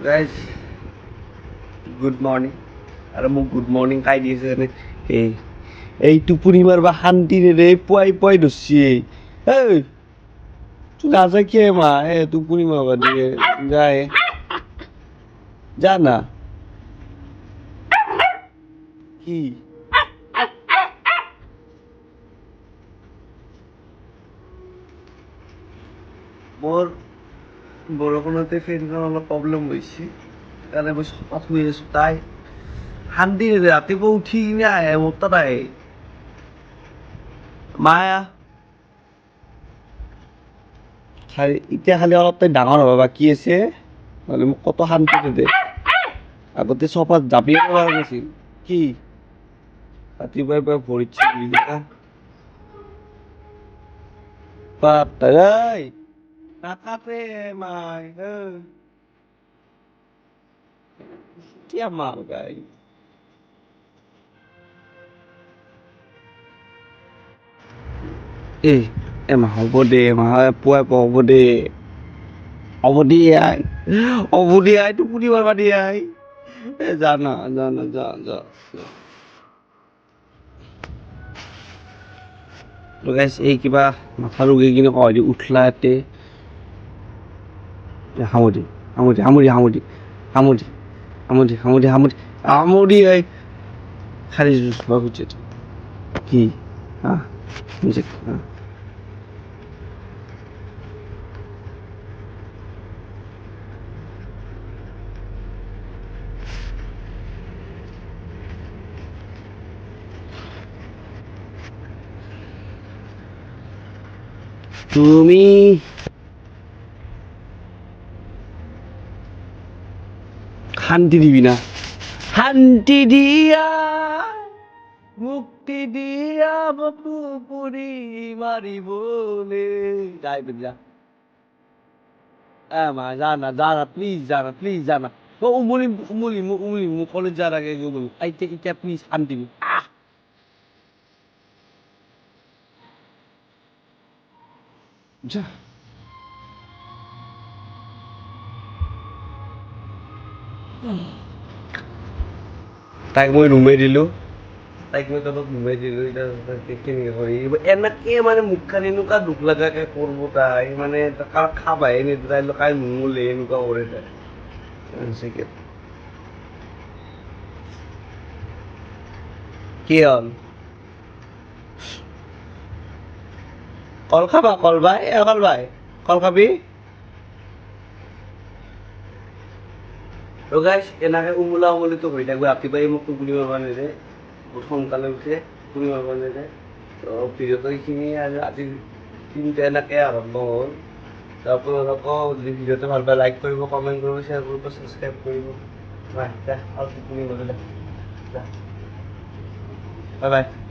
guys good morning আৰু মোক good morning খাই দিছে এই টোপনি মাৰবা শান্তিৰে পুৱাই পুৱাই ধৰছি এই তুই নাযায় কিয় মা টোপনি মাৰবা দিয়ে যায় যা না কি মোৰ বৰষুণতে ফেনখন অলপ প্ৰব্লেম হৈছে সেইকাৰণে মই চফাত শুই আছোঁ তাই শান্তিৰে ৰাতিপুৱা উঠি কিনে আহে মোৰ তাত আহে মায়া এতিয়া খালি অলপ তাই ডাঙৰ হ'ব বাকী আছে নহ'লে মোক কত শান্তি দে আগতে চফাত জাপিয়ে পৰা নাছিল কি ৰাতিপুৱাৰ পৰা ভৰিত চিগি পাতাই নাকাটে মাই এতিয়া মাল গাই এমা হ'ব দে এমা পুৱাই পুৱা হ'ব দে আই টোপনি মাৰবা দে আই জানা যা এই কিবা মাথা ৰুগি কিনে কয় উঠলা ইয়াতে হামুদি আই খালি জুচ বা খুঁজছে কি হা তুমি শান্তি দিবি না শান্তি দিয়া মুক্তি দিয়া বাপু পুরি মারিবলে যাই বুঝা মা জানা প্লিজ জানা উমুলি মু কলেজ যাওয়ার আগে আইতে ইটা প্লিজ শান্তি দিবি যা তাইক মই ৰুমাই দিলোঁ তাইক মই তলত নুমাই দিলোঁ এতিয়া কেনেকৈ কৰি এনেকৈ মানে মুখখন এনেকুৱা দুখ লগাকৈ কৰিব তাই মানে কাক খাবাই নিদিয়ে তাই কাই নুমুলে এনেকুৱা কৰে তাই কি হ'ল কল খাবা কল খাবি গাইছ এনেকৈ উমুলিটো হৈ থাকব ৰাতিপুৱাই মোক টোপনি মাৰবা নেদে বহুত সোনকালে উঠে টোপনি মাৰবা নেদে তো ভিডিঅ'টো এইখিনি আৰু আজি দিনটো এনেকৈ আৰম্ভ হ'ল আপোনালোকক যদি ভিডিঅ'টো ভাল পায় লাইক কৰিব কমেণ্ট কৰিব শ্বেয়াৰ কৰিব ছাবস্ক্ৰাইব কৰিব বাই আৰু টোপনি মাৰিলে বাই বাই